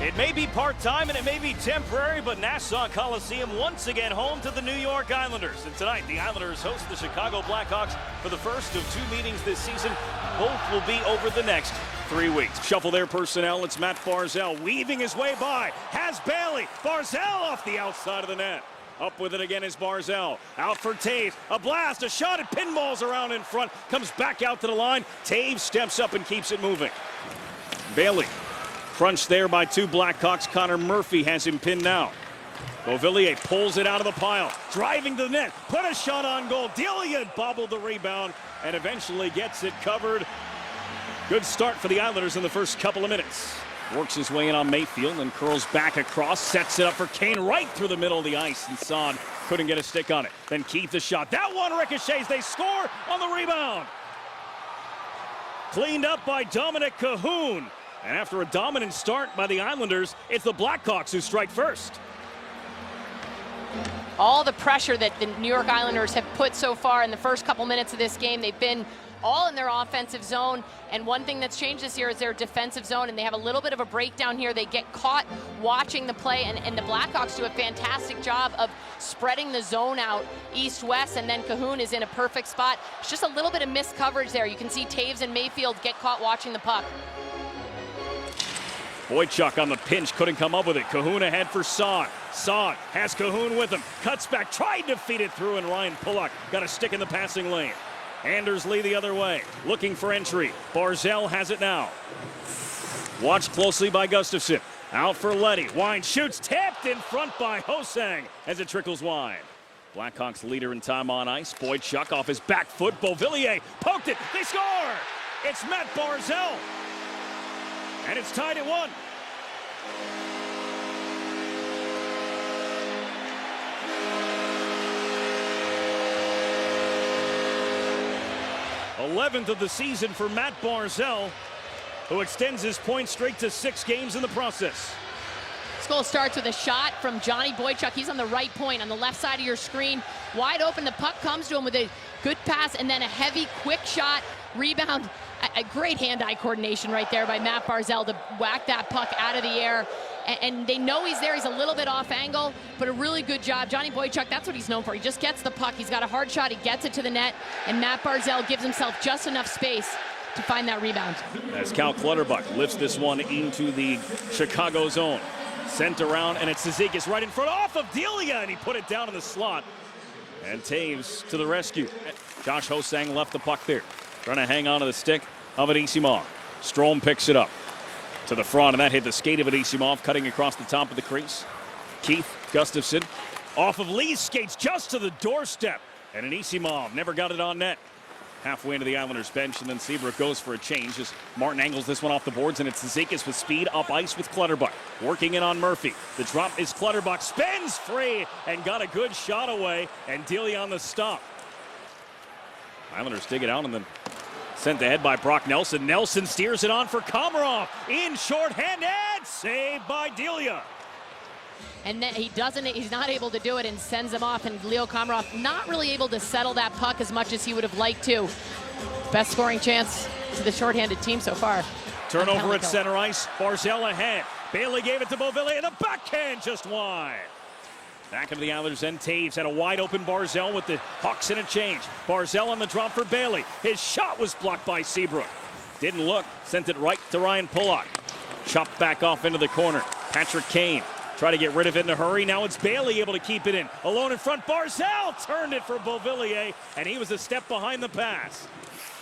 It may be part-time and it may be temporary, but Nassau Coliseum once again home to the New York Islanders. And tonight, the Islanders host the Chicago Blackhawks for the first of 2 meetings this season. Both will be over the next 3 weeks. Shuffle their personnel. It's Mathew Barzal weaving his way by. Has Bailey. Barzal off the outside of the net. Up with it again is Barzal. Out for Toews. A blast, a shot, it pinballs around in front. Comes back out to the line. Toews steps up and keeps it moving. Bailey. Crunched there by 2 Blackhawks. Connor Murphy has him pinned now. Beauvillier pulls it out of the pile. Driving to the net. Put a shot on goal. Delia bobbled the rebound and eventually gets it covered. Good start for the Islanders in the first couple of minutes. Works his way in on Mayfield and curls back across. Sets it up for Kane right through the middle of the ice. And Saad couldn't get a stick on it. Then Keith the shot. That one ricochets. They score on the rebound. Cleaned up by Dominic Cahoon. And after a dominant start by the Islanders, it's the Blackhawks who strike first. All the pressure that the New York Islanders have put so far in the first couple minutes of this game, they've been all in their offensive zone. And one thing that's changed this year is their defensive zone, and they have a little bit of a breakdown here. They get caught watching the play, and the Blackhawks do a fantastic job of spreading the zone out east-west, and then Cahoon is in a perfect spot. It's just a little bit of missed coverage there. You can see Toews and Mayfield get caught watching the puck. Boychuk on the pinch, couldn't come up with it. Cahoon ahead for Saad. Saad has Cahoon with him. Cuts back, tried to feed it through, and Ryan Pulock got a stick in the passing lane. Anders Lee the other way, looking for entry. Barzal has it now. Watched closely by Gustafsson. Out for Leddy. Wine shoots, tapped in front by Hosang as it trickles wide. Blackhawks leader in time on ice. Boychuk off his back foot. Beauvillier poked it. They score! It's Mathew Barzal. And it's tied at 1. th of the season for Mathew Barzal, who extends his point streak to 6 games in the process. This goal starts with a shot from Johnny Boychuk. He's on the right point, on the left side of your screen. Wide open, the puck comes to him with a good pass, and then a heavy, quick shot, rebound. A great hand-eye coordination right there by Mathew Barzal to whack that puck out of the air. And they know he's there. He's a little bit off angle, but a really good job. Johnny Boychuk, that's what he's known for. He just gets the puck. He's got a hard shot. He gets it to the net, and Mathew Barzal gives himself just enough space to find that rebound. As Cal Clutterbuck lifts this one into the Chicago zone. Sent around, and it's Cizikas right in front off of Delia, and he put it down in the slot. And Toews to the rescue. Josh Hosang left the puck there. Trying to hang on to the stick of Anisimov. Strome picks it up to the front, and that hit the skate of Anisimov, cutting across the top of the crease. Keith Gustafsson off of Lee's skates just to the doorstep, and Anisimov never got it on net. Halfway into the Islanders bench, and then Seabrook goes for a change as Martin angles this one off the boards, and it's Cizikas with speed up ice with Clutterbuck. Working in on Murphy. The drop is Clutterbuck, spins free, and got a good shot away, and Delia on the stop. Islanders dig it out and then sent ahead by Brock Nelson. Nelson steers it on for Komarov. In shorthanded, saved by Delia. And then he's not able to do it and sends him off. And Leo Komarov not really able to settle that puck as much as he would have liked to. Best scoring chance to the shorthanded team so far. Turnover at center ice. Barzal ahead. Bailey gave it to Beauvillier, and a backhand just wide. Back into the Islanders, and Toews had a wide open Barzal with the Hawks in a change. Barzal on the drop for Bailey. His shot was blocked by Seabrook. Didn't look, sent it right to Ryan Pulock. Chopped back off into the corner. Patrick Kane tried to get rid of it in a hurry. Now it's Bailey able to keep it in. Alone in front, Barzal turned it for Beauvillier, and he was a step behind the pass.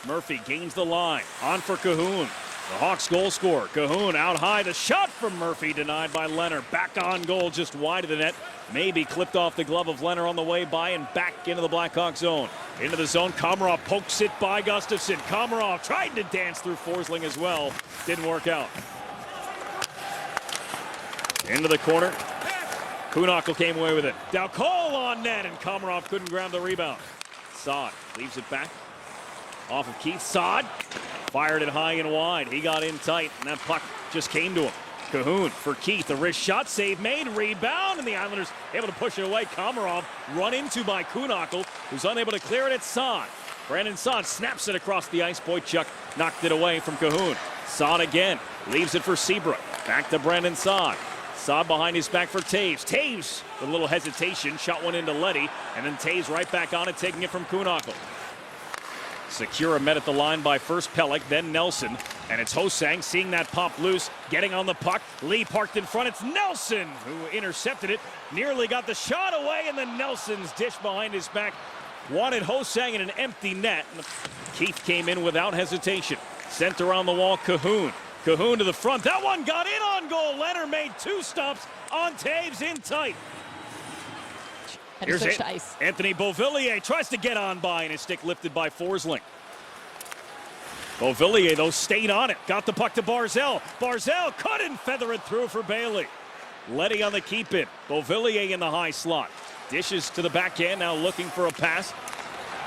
Murphy gains the line. On for Cahoon. The Hawks goal scorer. Cahoon out high. The shot from Murphy denied by Leonard. Back on goal, just wide of the net. Maybe clipped off the glove of Leonard on the way by and back into the Blackhawks zone. Into the zone, Komarov pokes it by Gustafsson. Komarov tried to dance through Forsling as well. Didn't work out. Into the corner. Kuhnhackl came away with it. Now Cole on net, and Komarov couldn't grab the rebound. Saad leaves it back. Off of Keith. Saad fired it high and wide. He got in tight, and that puck just came to him. Cahoon for Keith. A wrist shot, save made, rebound, and the Islanders able to push it away. Komarov run into by Kuhnhackl, who's unable to clear it at Saad. Brandon Saad snaps it across the ice. Boychuk knocked it away from Cahoon. Saad again, leaves it for Seabrook. Back to Brandon Saad. Saad behind his back for Toews. Toews with a little hesitation, shot one into Leddy, and then Toews right back on it, taking it from Kuhnhackl. Secura met at the line by first Pelech, then Nelson, and it's Ho-Sang seeing that pop loose, getting on the puck. Lee parked in front. It's Nelson who intercepted it, nearly got the shot away, and then Nelson's dish behind his back wanted Ho-Sang in an empty net. Keith came in without hesitation. Sent around the wall, Cahoon. Cahoon to the front. That one got in on goal. Leonard made 2 stops on Toews in tight. Here's Anthony Beauvillier tries to get on by, and his stick lifted by Forsling. Beauvillier, though, stayed on it. Got the puck to Barzal. Barzal couldn't feather it through for Bailey. Leddy on the keep-in. Beauvillier in the high slot. Dishes to the backhand, now looking for a pass.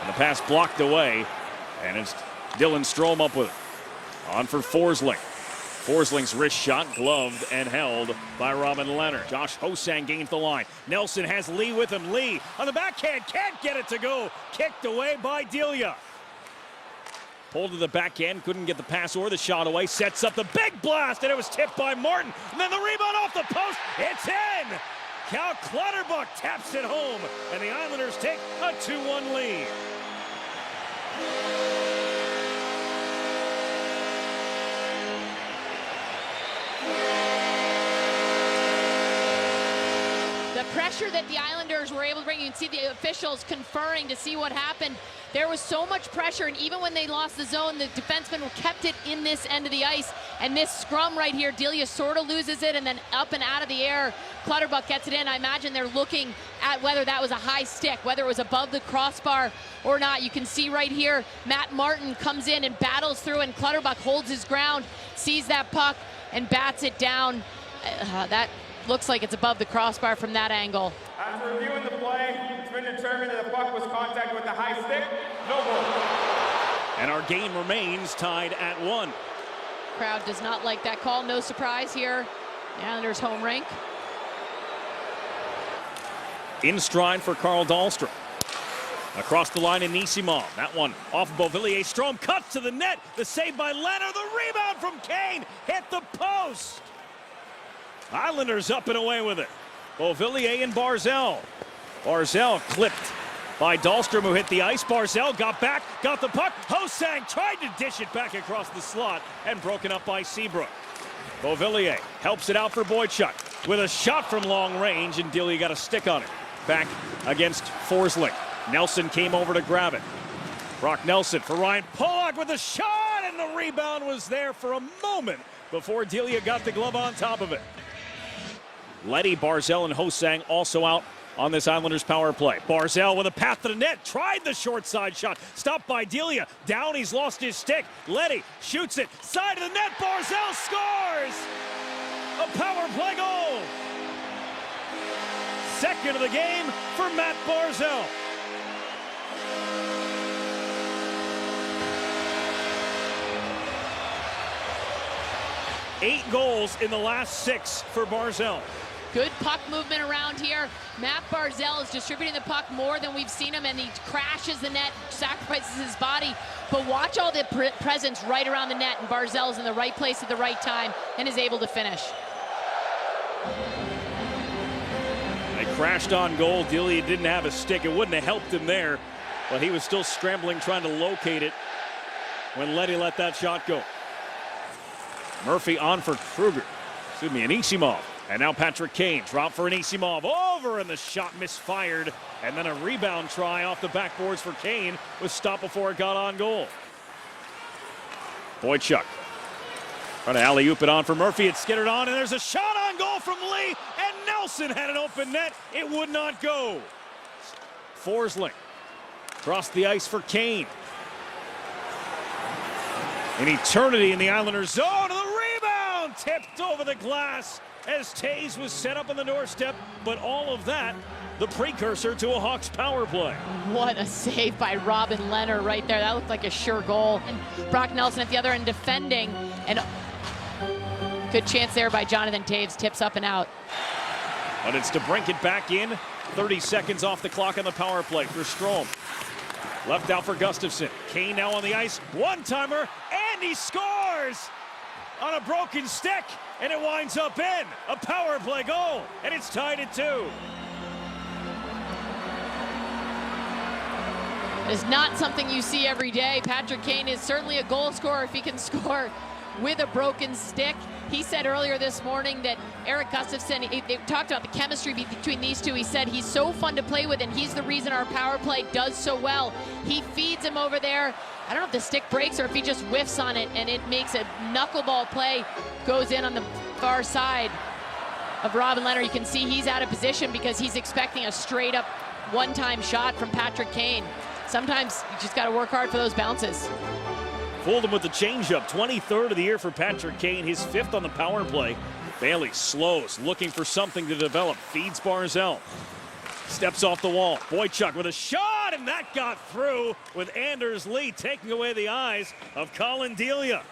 And the pass blocked away, and it's Dylan Strome up with it. On for Forsling. Forsling's wrist shot, gloved and held by Robin Leonard. Josh Ho-Sang gains the line. Nelson has Lee with him. Lee on the backhand, can't get it to go. Kicked away by Delia. Pulled to the backhand, couldn't get the pass or the shot away. Sets up the big blast, and it was tipped by Martin. And then the rebound off the post. It's in! Cal Clutterbuck taps it home, and the Islanders take a 2-1 lead. The pressure that the Islanders were able to bring, you can see the officials conferring to see what happened. There was so much pressure, and even when they lost the zone, the defensemen kept it in this end of the ice. And this scrum right here, Delia sort of loses it, and then up and out of the air, Clutterbuck gets it in. I imagine they're looking at whether that was a high stick, whether it was above the crossbar or not. You can see right here, Matt Martin comes in and battles through, and Clutterbuck holds his ground, sees that puck, and bats it down. That looks like it's above the crossbar from that angle. After reviewing the play, it's been determined that the puck was contacted with the high stick. No goal. And our game remains tied at 1. Crowd does not like that call. No surprise here. The Islanders home rink. In stride for Carl Dahlstrom. Across the line in Nisimov. That one off Beauvillier. Strome cuts to the net. The save by Leonard. The rebound from Kane. Hit the post. Islanders up and away with it. Beauvillier and Barzal. Barzal clipped by Dahlstrom, who hit the ice. Barzal got back, got the puck. Ho-Sang tried to dish it back across the slot and broken up by Seabrook. Beauvillier helps it out for Boychuk with a shot from long range, and Delia got a stick on it. Back against Forsling. Nelson came over to grab it. Brock Nelson for Ryan Pollock with a shot, and the rebound was there for a moment before Delia got the glove on top of it. Leddy, Barzal, and Ho-Sang also out on this Islanders power play. Barzal with a path to the net, tried the short side shot, stopped by Delia. Down, he's lost his stick. Leddy shoots it, side of the net, Barzal scores! A power play goal! Second of the game for Matt Barzal. Eight goals in the last 6 for Barzal. Good puck movement around here. Matt Barzal is distributing the puck more than we've seen him, and he crashes the net, sacrifices his body. But watch all the presence right around the net, and Barzal's in the right place at the right time and is able to finish. They crashed on goal. Delia didn't have a stick. It wouldn't have helped him there, but he was still scrambling, trying to locate it when Leddy let that shot go. Murphy on for Kruger. Anisimov. And now Patrick Kane. Drop for Anisimov. Over, and the shot misfired. And then a rebound try off the backboards for Kane was stopped before it got on goal. Boychuk. Trying to alley-oop it on for Murphy. It's skittered on, and there's a shot on goal from Lee. And Nelson had an open net. It would not go. Forsling. Across the ice for Kane. An eternity in the Islanders zone. The rebound tipped over the glass as Toews was set up on the doorstep, but all of that, the precursor to a Hawks power play. What a save by Robin Leonard right there. That looked like a sure goal. And Brock Nelson at the other end defending, and good chance there by Jonathan Toews, tips up and out. But it's to brink it back in. 30 seconds off the clock on the power play for Strome. Left out for Gustafsson. Kane now on the ice. One-timer, and he scores! on a broken stick, and it winds up in a power play goal, and it's tied at 2. It's not something you see every day. Patrick Kane is certainly a goal scorer if he can score with a broken stick. He said earlier this morning that Eric Gustafsson, they talked about the chemistry between these two. He said he's so fun to play with, and he's the reason our power play does so well. He feeds him over there. I don't know if the stick breaks or if he just whiffs on it, and it makes a knuckleball play, goes in on the far side of Robin Lehner. You can see he's out of position because he's expecting a straight-up one-time shot from Patrick Kane. Sometimes you just got to work hard for those bounces. Fooled him with the changeup. 23rd of the year for Patrick Kane, his 5th on the power play. Bailey slows, looking for something to develop. Feeds Barzal. Steps off the wall. Boychuk with a shot, and that got through with Anders Lee taking away the eyes of Colin Delia.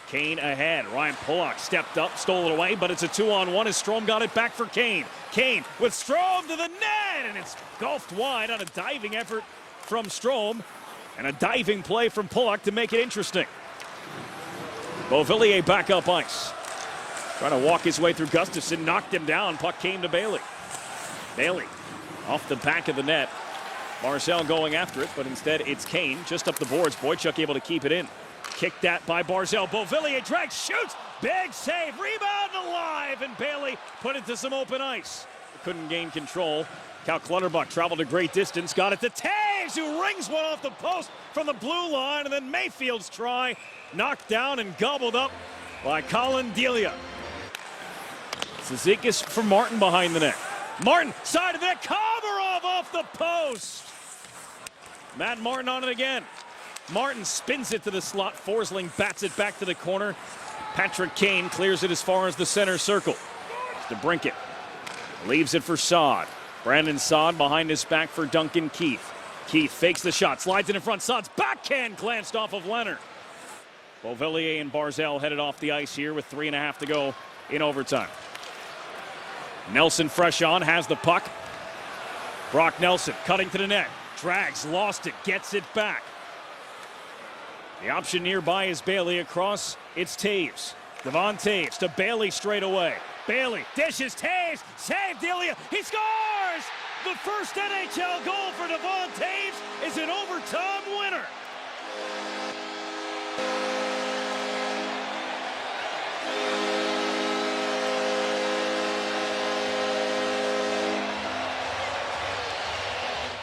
Kane ahead. Ryan Pulock stepped up, stole it away, but it's a 2-on-1 as Strome got it back for Kane. Kane with Strome to the net, and it's golfed wide on a diving effort from Strome. And a diving play from Pulock to make it interesting. Beauvillier back up ice. Trying to walk his way through Gustafsson, knocked him down. Puck came to Bailey. Bailey off the back of the net. Barzal going after it, but instead it's Kane just up the boards. Boychuk able to keep it in. Kicked at by Barzal. Beauvillier drags, shoots. Big save. Rebound alive. And Bailey put it to some open ice. Couldn't gain control. Cal Clutterbuck traveled a great distance. Got it to Toews, who rings one off the post from the blue line. And then Mayfield's try knocked down and gobbled up by Colin Delia. Cizikas for Martin behind the net. Martin, side of the net. Komarov off the post. Matt Martin on it again. Martin spins it to the slot. Forsling bats it back to the corner. Patrick Kane clears it as far as the center circle. To Brinket. Leaves it for Saad. Brandon Saad behind his back for Duncan Keith. Keith fakes the shot, slides it in front. Saad's backhand glanced off of Lehner. Beauvillier and Barzal headed off the ice here with 3.5 to go in overtime. Nelson fresh on, has the puck. Brock Nelson cutting to the net. Drags, lost it, gets it back. The option nearby is Bailey across. It's Toews. Devon Toews to Bailey straight away. Bailey dishes, Toews, save Delia, he scores! The first NHL goal for Devon Toews is an overtime winner.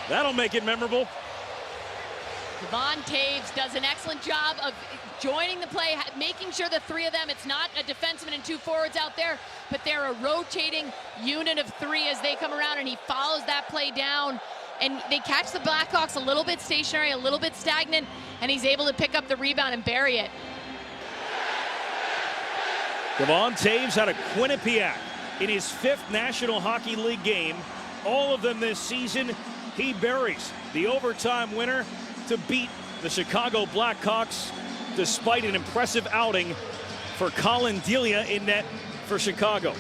That'll make it memorable. Devon Toews does an excellent job of joining the play, making sure the three of them, it's not a defenseman and 2 forwards out there, but they're a rotating unit of 3 as they come around, and he follows that play down. And they catch the Blackhawks a little bit stationary, a little bit stagnant, and he's able to pick up the rebound and bury it. Devon Toews had a Quinnipiac in his 5th National Hockey League game. All of them this season. He buries the overtime winner to beat the Chicago Blackhawks despite an impressive outing for Colin Delia in net for Chicago.